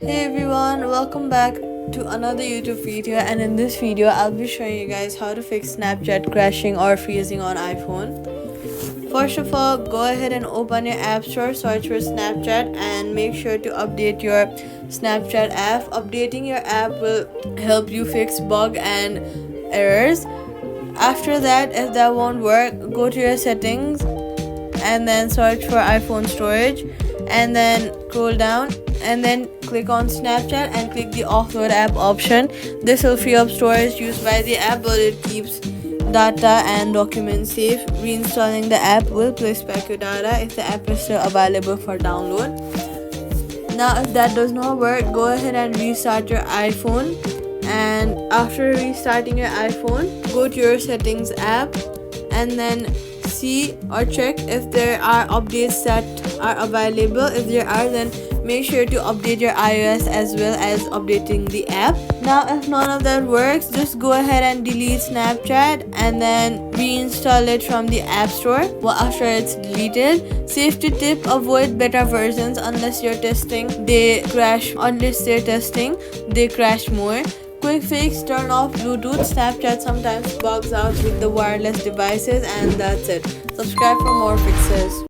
Hey everyone, welcome back to another YouTube video, and in this video I'll be showing you guys how to fix Snapchat crashing or freezing on iPhone. First of all, go ahead and open your app store, search for Snapchat and make sure to update your Snapchat app. Updating your app will help you fix bug and errors. After that, if that won't work, go to your settings and then search for iPhone storage and then scroll down and then click on Snapchat and click the offload app option. This will free up storage used by the app, but it keeps data and documents safe. Reinstalling the app will place back your data if the app is still available for download. Now if that does not work, go ahead and restart your iPhone, and after restarting your iPhone, go to your settings app and then see or check if there are updates that are available. If there are, then make sure to update your iOS as well as updating the app. Now if none of that works, just go ahead and delete Snapchat and then reinstall it from the app store. Well, after it's deleted, safety tip: avoid beta versions unless you're testing. They crash more. Quick fix: turn off Bluetooth. Snapchat sometimes bugs out with the wireless devices, and that's it. Subscribe for more fixes.